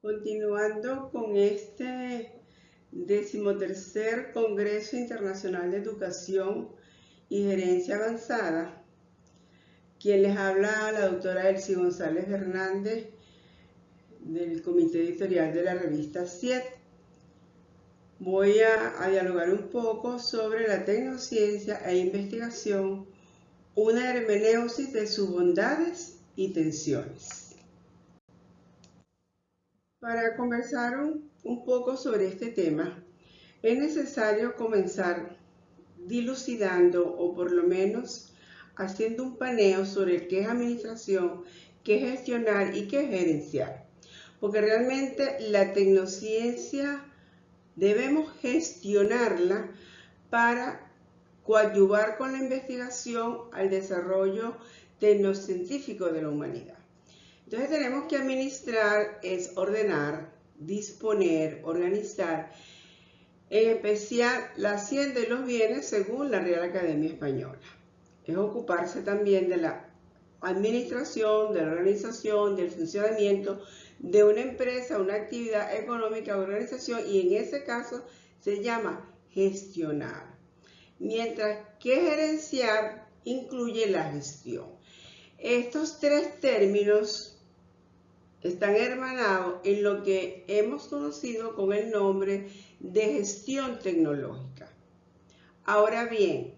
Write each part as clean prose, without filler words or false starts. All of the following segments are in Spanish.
Continuando con este 13º Congreso Internacional de Educación y Gerencia Avanzada, quien les habla la doctora Elsie González Hernández del Comité Editorial de la revista CIET. Voy a dialogar un poco sobre la tecnociencia e investigación, una hermeneusis de sus bondades y tensiones. Para conversar un poco sobre este tema, es necesario comenzar dilucidando o por lo menos haciendo un paneo sobre qué es administración, qué es gestionar y qué es gerenciar. Porque realmente la tecnociencia debemos gestionarla para coadyuvar con la investigación al desarrollo tecnocientífico de la humanidad. Entonces tenemos que administrar, es ordenar, disponer, organizar, en especial la hacienda y los bienes según la Real Academia Española. Es ocuparse también de la administración, de la organización, del funcionamiento de una empresa, una actividad económica o organización, y en ese caso se llama gestionar. Mientras que gerenciar incluye la gestión. Estos tres términos están hermanados en lo que hemos conocido con el nombre de gestión tecnológica. Ahora bien,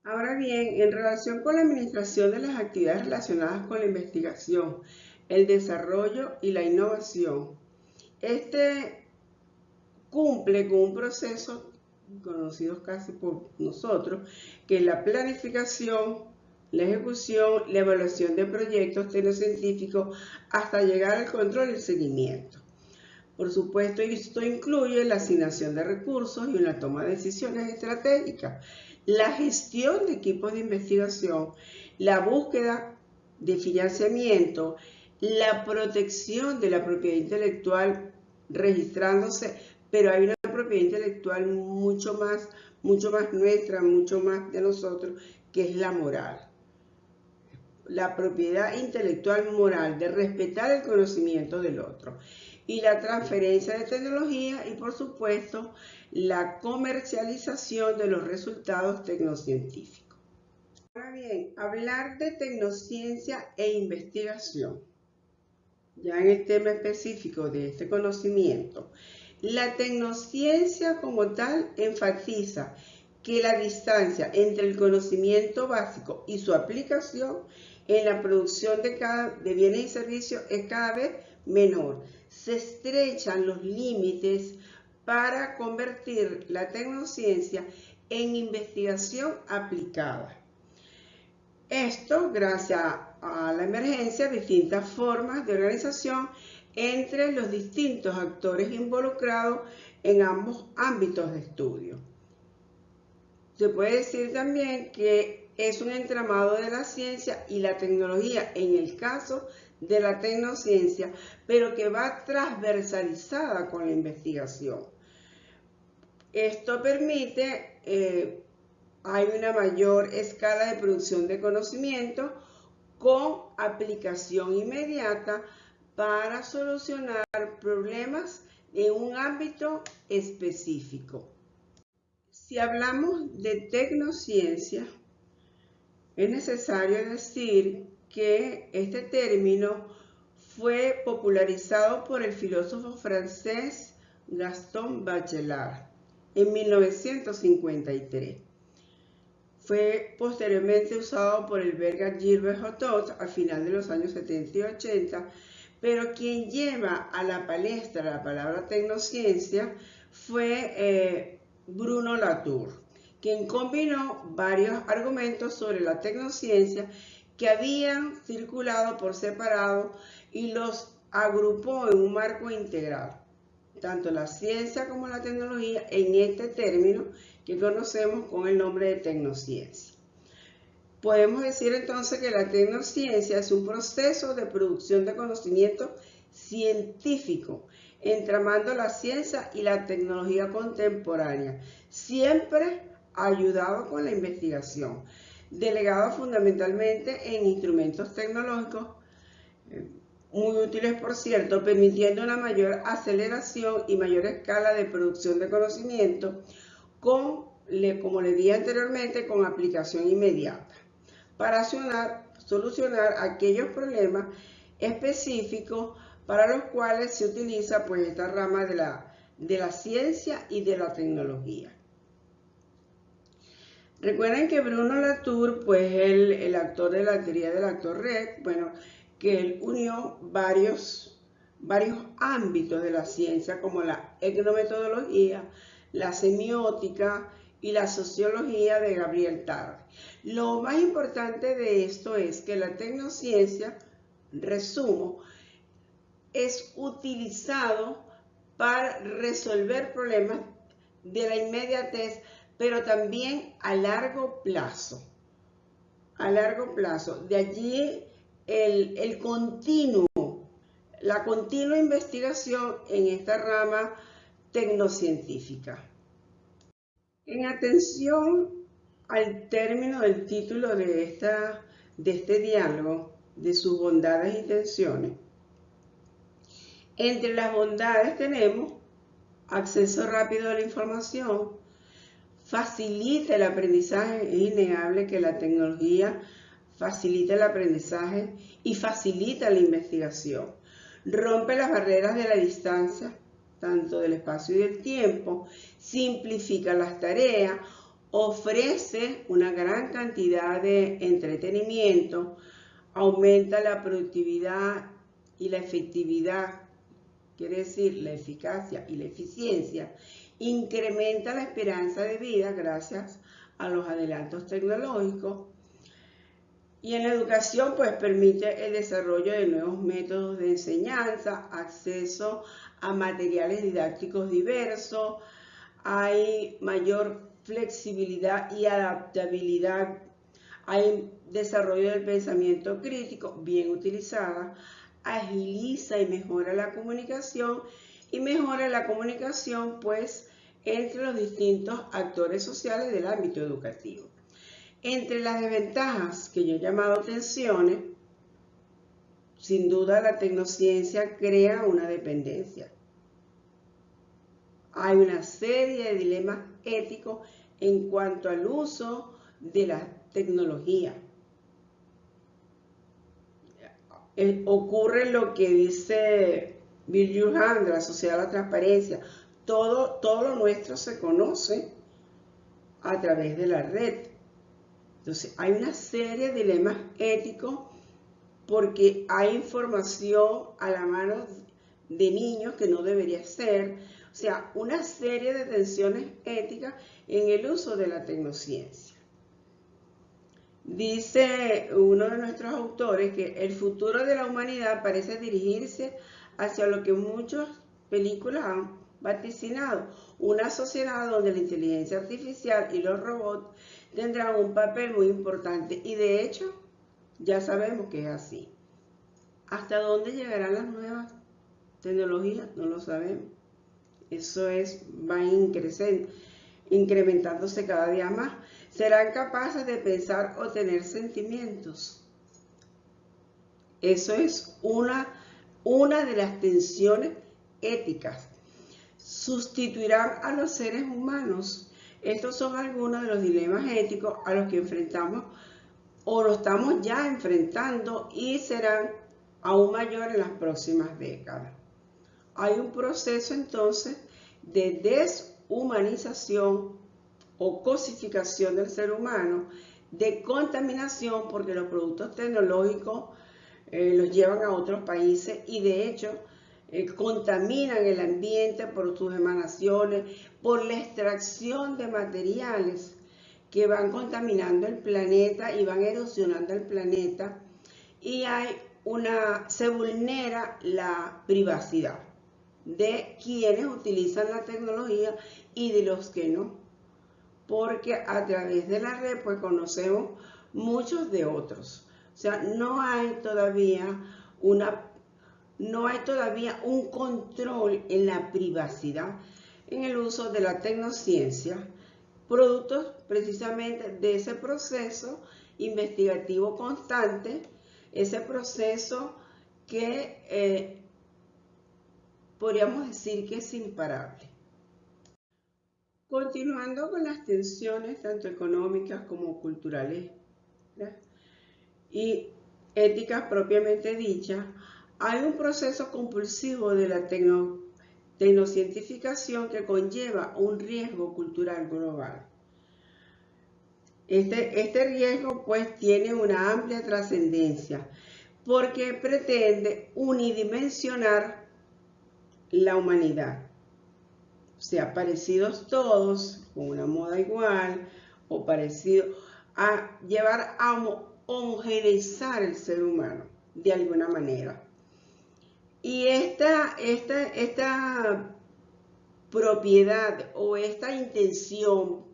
en relación con la administración de las actividades relacionadas con la investigación, el desarrollo y la innovación, este cumple con un proceso conocido casi por nosotros, que es la planificación, la ejecución, la evaluación de proyectos tecnocientíficos hasta llegar al control y el seguimiento. Por supuesto, esto incluye la asignación de recursos y una toma de decisiones estratégicas, la gestión de equipos de investigación, la búsqueda de financiamiento, la protección de la propiedad intelectual registrándose, pero hay una propiedad intelectual mucho más nuestra, mucho más de nosotros, que es la moral. La propiedad intelectual moral de respetar el conocimiento del otro, y la transferencia de tecnología y, por supuesto, la comercialización de los resultados tecnocientíficos. Ahora bien, hablar de tecnociencia e investigación, ya en el tema específico de este conocimiento, la tecnociencia como tal enfatiza que la distancia entre el conocimiento básico y su aplicación en la producción de bienes y servicios es cada vez menor. Se estrechan los límites para convertir la tecnociencia en investigación aplicada. Esto gracias a la emergencia de distintas formas de organización entre los distintos actores involucrados en ambos ámbitos de estudio. Se puede decir también que es un entramado de la ciencia y la tecnología en el caso de la tecnociencia, pero que va transversalizada con la investigación. Esto permite, hay una mayor escala de producción de conocimiento con aplicación inmediata para solucionar problemas en un ámbito específico. Si hablamos de tecnociencia, es necesario decir que este término fue popularizado por el filósofo francés Gaston Bachelard en 1953. Fue posteriormente usado por el belga Gilbert Hotot a final de los años 70 y 80, pero quien lleva a la palestra la palabra tecnociencia fue Bruno Latour, quien combinó varios argumentos sobre la tecnociencia que habían circulado por separado y los agrupó en un marco integral, tanto la ciencia como la tecnología, en este término que conocemos con el nombre de tecnociencia. Podemos decir entonces que la tecnociencia es un proceso de producción de conocimiento científico, entramando la ciencia y la tecnología contemporánea, siempre ayudado con la investigación, delegado fundamentalmente en instrumentos tecnológicos muy útiles por cierto, permitiendo una mayor aceleración y mayor escala de producción de conocimiento como le dije anteriormente, con aplicación inmediata para solucionar aquellos problemas específicos para los cuales se utiliza pues esta rama de la ciencia y de la tecnología. Recuerden que Bruno Latour, pues el actor de la teoría del actor red, bueno, que él unió varios ámbitos de la ciencia como la etnometodología, la semiótica y la sociología de Gabriel Tarde. Lo más importante de esto es que la tecnociencia, resumo, es utilizado para resolver problemas de la inmediatez, pero también a largo plazo. A largo plazo. De allí la continua investigación en esta rama tecnocientífica. En atención al término del título de este diálogo, de sus bondades e intenciones, entre las bondades tenemos acceso rápido a la información, facilita el aprendizaje, es innegable que la tecnología facilita el aprendizaje y facilita la investigación, rompe las barreras de la distancia, tanto del espacio y del tiempo, simplifica las tareas, ofrece una gran cantidad de entretenimiento, aumenta la productividad y la efectividad, quiere decir la eficacia y la eficiencia, incrementa la esperanza de vida gracias a los adelantos tecnológicos, y en la educación pues permite el desarrollo de nuevos métodos de enseñanza, acceso a materiales didácticos diversos, hay mayor flexibilidad y adaptabilidad, hay desarrollo del pensamiento crítico bien utilizada, agiliza y mejora la comunicación pues entre los distintos actores sociales del ámbito educativo. Entre las desventajas que yo he llamado tensiones, sin duda la tecnociencia crea una dependencia. Hay una serie de dilemas éticos en cuanto al uso de la tecnología. Ocurre lo que dice Bill Johan de la Sociedad de la Transparencia. Todo lo nuestro se conoce a través de la red. Entonces, hay una serie de dilemas éticos porque hay información a la mano de niños que no debería ser. O sea, una serie de tensiones éticas en el uso de la tecnociencia. Dice uno de nuestros autores que el futuro de la humanidad parece dirigirse hacia lo que muchas películas han vaticinado, una sociedad donde la inteligencia artificial y los robots tendrán un papel muy importante, y de hecho ya sabemos que es así. ¿Hasta dónde llegarán las nuevas tecnologías? No lo sabemos. Eso va incrementándose cada día más. ¿Serán capaces de pensar o tener sentimientos? Eso es una de las tensiones éticas. ¿Sustituirán a los seres humanos? Estos son algunos de los dilemas éticos a los que enfrentamos o lo estamos ya enfrentando y serán aún mayores en las próximas décadas. Hay un proceso entonces de deshumanización o cosificación del ser humano, de contaminación porque los productos tecnológicos los llevan a otros países y de hecho contaminan el ambiente por sus emanaciones, por la extracción de materiales que van contaminando el planeta y van erosionando el planeta, y se vulnera la privacidad de quienes utilizan la tecnología y de los que no, porque a través de la red pues conocemos muchos de otros. O sea, no hay todavía un control en la privacidad en el uso de la tecnociencia, productos precisamente de ese proceso investigativo constante, ese proceso que podríamos decir que es imparable. Continuando con las tensiones tanto económicas como culturales, ¿verdad?, y éticas propiamente dichas, hay un proceso compulsivo de la tecnocientificación que conlleva un riesgo cultural global. Este riesgo pues tiene una amplia trascendencia porque pretende unidimensionar la humanidad, o sea, parecidos todos, con una moda igual, o parecido a llevar a homogeneizar el ser humano de alguna manera. Y esta propiedad o esta intención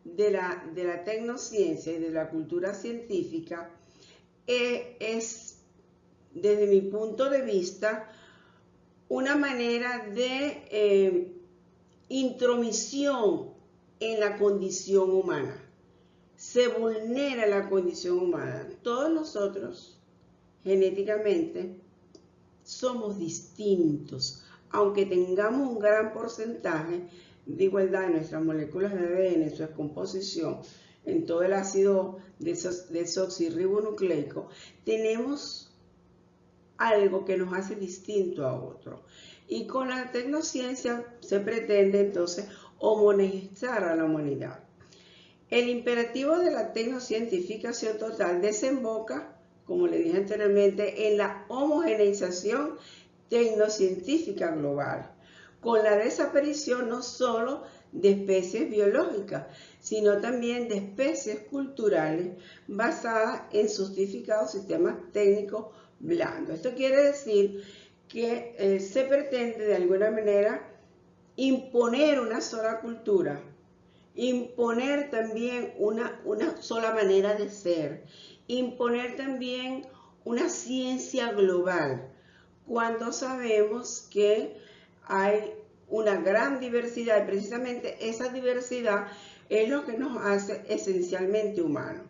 de la tecnociencia y de la cultura científica es, desde mi punto de vista, una manera de intromisión en la condición humana. Se vulnera la condición humana. Todos nosotros, genéticamente, somos distintos, aunque tengamos un gran porcentaje de igualdad en nuestras moléculas de ADN, en su descomposición, en todo el ácido desoxirribonucleico, tenemos algo que nos hace distinto a otro. Y con la tecnociencia se pretende entonces homogeneizar a la humanidad. El imperativo de la tecnocientificación total desemboca, como le dije anteriormente, en la homogeneización tecnocientífica global, con la desaparición no solo de especies biológicas, sino también de especies culturales basadas en sofisticados sistemas técnicos blandos. Esto quiere decir que se pretende de alguna manera imponer una sola cultura, imponer también una sola manera de ser, imponer también una ciencia global, cuando sabemos que hay una gran diversidad y precisamente esa diversidad es lo que nos hace esencialmente humanos.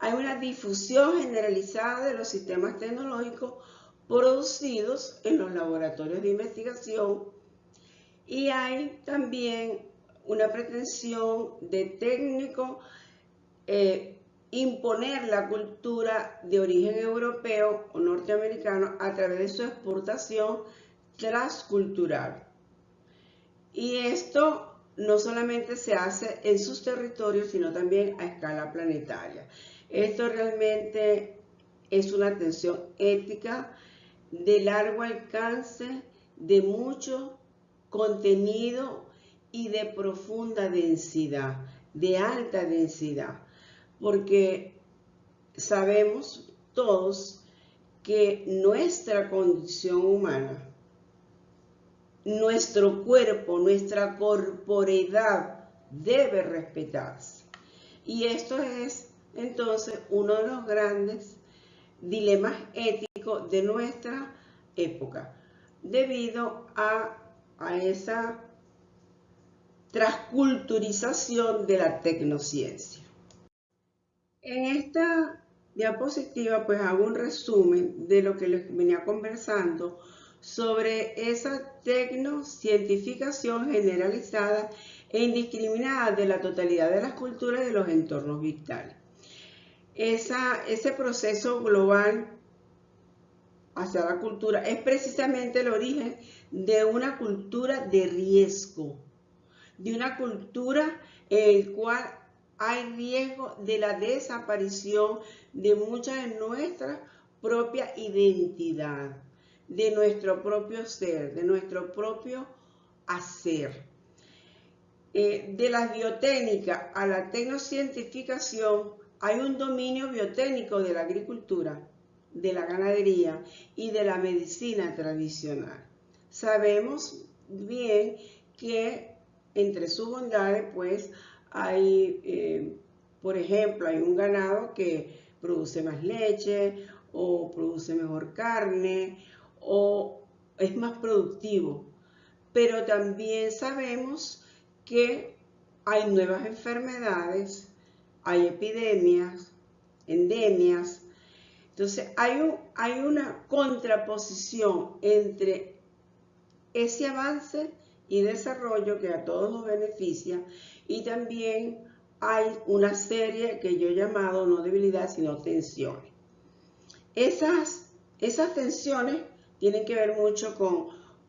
Hay una difusión generalizada de los sistemas tecnológicos producidos en los laboratorios de investigación y hay también una pretensión de técnico imponer la cultura de origen europeo o norteamericano a través de su exportación transcultural. Y esto no solamente se hace en sus territorios, sino también a escala planetaria. Esto realmente es una tensión ética de largo alcance, de mucho contenido y de profunda densidad, de alta densidad, porque sabemos todos que nuestra condición humana, nuestro cuerpo, nuestra corporeidad debe respetarse. Y esto es entonces uno de los grandes dilemas éticos de nuestra época, debido a esa transculturización de la tecnociencia. En esta diapositiva pues hago un resumen de lo que les venía conversando sobre esa tecnocientificación generalizada e indiscriminada de la totalidad de las culturas y de los entornos vitales. Ese proceso global hacia la cultura es precisamente el origen de una cultura de riesgo, de una cultura en la cual hay riesgo de la desaparición de mucha de nuestra propia identidad, de nuestro propio ser, de nuestro propio hacer. De la biotécnica a la tecnocientificación hay un dominio biotécnico de la agricultura, de la ganadería y de la medicina tradicional. Sabemos bien que entre sus bondades pues hay, por ejemplo, hay un ganado que produce más leche o produce mejor carne o es más productivo, pero también sabemos que hay nuevas enfermedades, hay epidemias, endemias. Entonces hay una contraposición entre ese avance y desarrollo que a todos nos beneficia, y también hay una serie que yo he llamado no debilidad sino tensiones. Esas tensiones tienen que ver mucho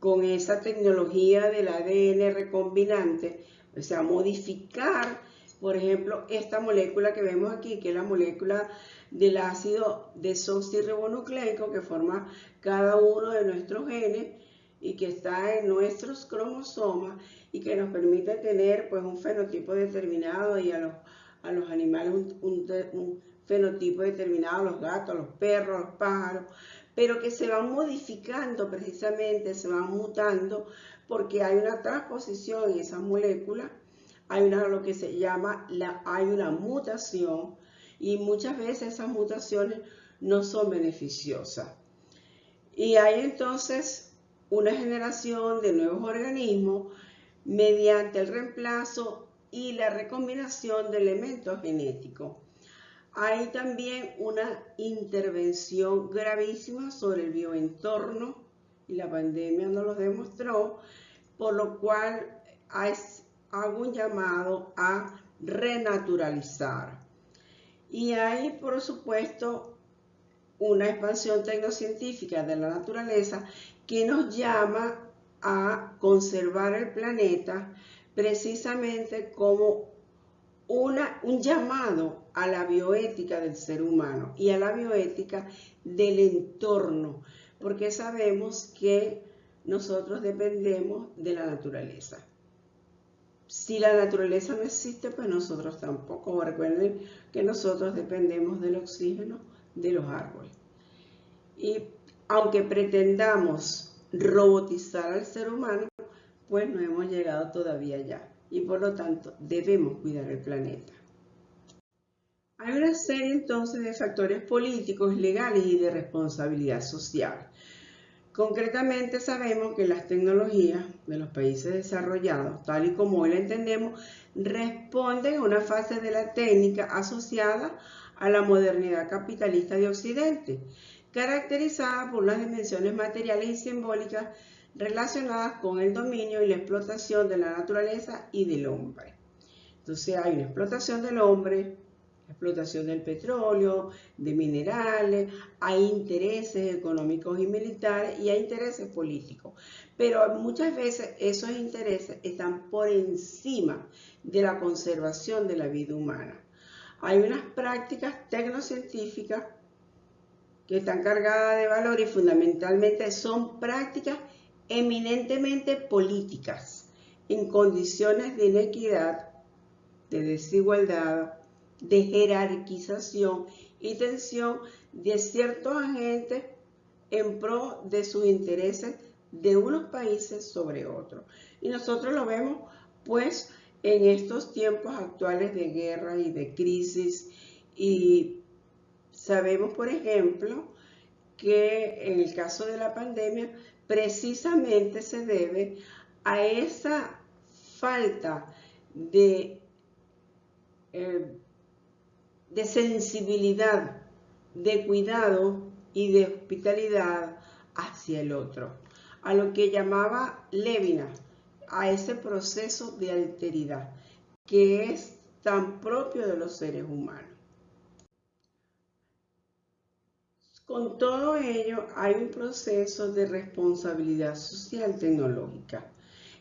con esa tecnología del ADN recombinante, o sea, modificar, por ejemplo, esta molécula que vemos aquí, que es la molécula del ácido desoxirribonucleico que forma cada uno de nuestros genes y que está en nuestros cromosomas y que nos permite tener pues un fenotipo determinado, y a los animales un fenotipo determinado, a los gatos, a los perros, a los pájaros, pero que se van modificando precisamente, se van mutando porque hay una transposición en esas moléculas, hay lo que se llama, hay una mutación, y muchas veces esas mutaciones no son beneficiosas. Y hay entonces una generación de nuevos organismos mediante el reemplazo y la recombinación de elementos genéticos. Hay también una intervención gravísima sobre el bioentorno, y la pandemia nos lo demostró, por lo cual hago un llamado a renaturalizar. Y hay, por supuesto, una expansión tecnocientífica de la naturaleza que nos llama a conservar el planeta precisamente como un llamado a la bioética del ser humano y a la bioética del entorno, porque sabemos que nosotros dependemos de la naturaleza. Si la naturaleza no existe, pues nosotros tampoco. Recuerden que nosotros dependemos del oxígeno de los árboles. Y aunque pretendamos robotizar al ser humano, pues no hemos llegado todavía allá. Y por lo tanto debemos cuidar el planeta. Hay una serie entonces de factores políticos, legales y de responsabilidad social. Concretamente sabemos que las tecnologías de los países desarrollados, tal y como hoy la entendemos, responden a una fase de la técnica asociada a la modernidad capitalista de Occidente, caracterizada por las dimensiones materiales y simbólicas relacionadas con el dominio y la explotación de la naturaleza y del hombre. Entonces hay una explotación del hombre, explotación del petróleo, de minerales, hay intereses económicos y militares y hay intereses políticos. Pero muchas veces esos intereses están por encima de la conservación de la vida humana. Hay unas prácticas tecnocientíficas que están cargadas de valor y fundamentalmente son prácticas eminentemente políticas, en condiciones de inequidad, de desigualdad, de jerarquización y tensión de ciertos agentes en pro de sus intereses de unos países sobre otros. Y nosotros lo vemos pues en estos tiempos actuales de guerra y de crisis, y sabemos por ejemplo que en el caso de la pandemia precisamente se debe a esa falta de sensibilidad, de cuidado y de hospitalidad hacia el otro, a lo que llamaba Levinas, a ese proceso de alteridad que es tan propio de los seres humanos. Con todo ello hay un proceso de responsabilidad social tecnológica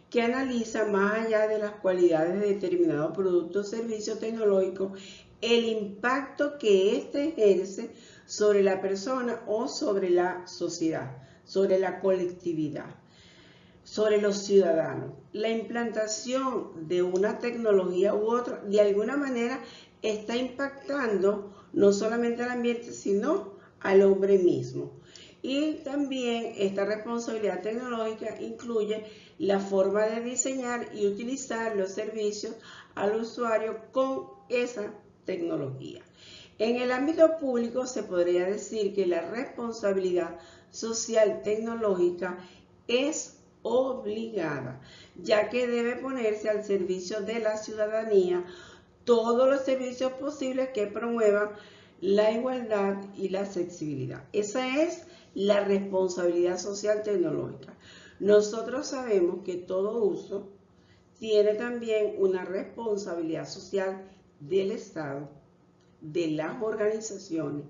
que analiza, más allá de las cualidades de determinado producto o servicio tecnológico, el impacto que éste ejerce sobre la persona o sobre la sociedad, sobre la colectividad, sobre los ciudadanos. La implantación de una tecnología u otra, de alguna manera, está impactando no solamente al ambiente, sino al hombre mismo. Y también esta responsabilidad tecnológica incluye la forma de diseñar y utilizar los servicios al usuario con esa tecnología. En el ámbito público se podría decir que la responsabilidad social tecnológica es obligada, ya que debe ponerse al servicio de la ciudadanía todos los servicios posibles que promuevan la igualdad y la accesibilidad. Esa es la responsabilidad social tecnológica. Nosotros sabemos que todo uso tiene también una responsabilidad social del Estado, de las organizaciones.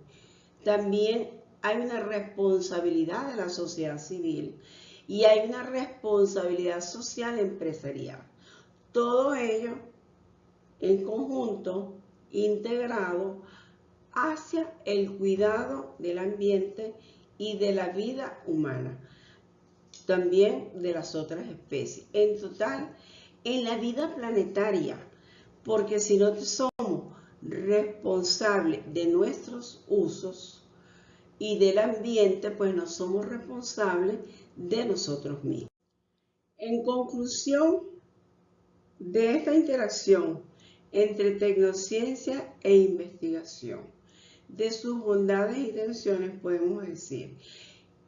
También hay una responsabilidad de la sociedad civil y hay una responsabilidad social empresarial. Todo ello en conjunto, integrado hacia el cuidado del ambiente y de la vida humana, también de las otras especies. En total, en la vida planetaria, porque si no somos responsables de nuestros usos y del ambiente, pues no somos responsables de nosotros mismos. En conclusión de esta interacción entre tecnociencia e investigación, de sus bondades y tensiones, podemos decir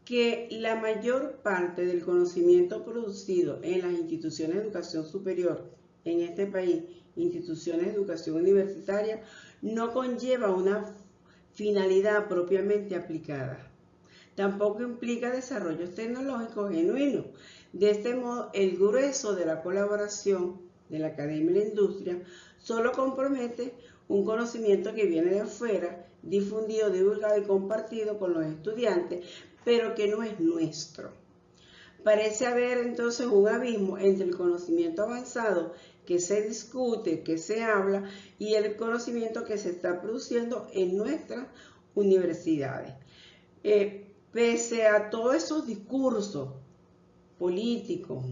que la mayor parte del conocimiento producido en las instituciones de educación superior en este país, instituciones de educación universitaria, no conlleva una finalidad propiamente aplicada. Tampoco implica desarrollos tecnológicos genuinos. De este modo, el grueso de la colaboración de la academia y la industria solo compromete un conocimiento que viene de afuera, difundido, divulgado y compartido con los estudiantes, pero que no es nuestro. Parece haber entonces un abismo entre el conocimiento avanzado que se discute, que se habla, y el conocimiento que se está produciendo en nuestras universidades. Pese a todos esos discursos políticos,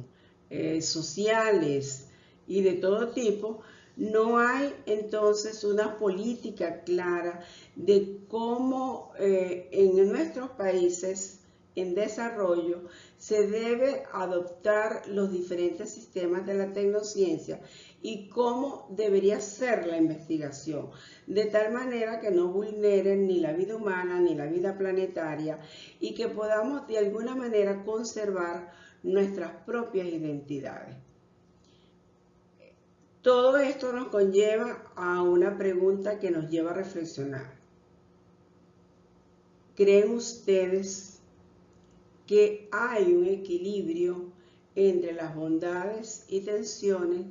sociales y de todo tipo, no hay entonces una política clara de cómo en nuestros países en desarrollo se debe adoptar los diferentes sistemas de la tecnociencia y cómo debería ser la investigación, de tal manera que no vulneren ni la vida humana ni la vida planetaria y que podamos de alguna manera conservar nuestras propias identidades. Todo esto nos conlleva a una pregunta que nos lleva a reflexionar. ¿Creen ustedes que hay un equilibrio entre las bondades y tensiones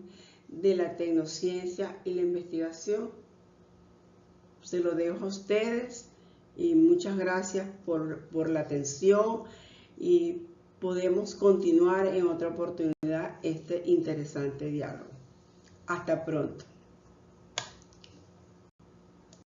de la tecnociencia y la investigación? Se lo dejo a ustedes y muchas gracias por la atención, y podemos continuar en otra oportunidad este interesante diálogo. Hasta pronto.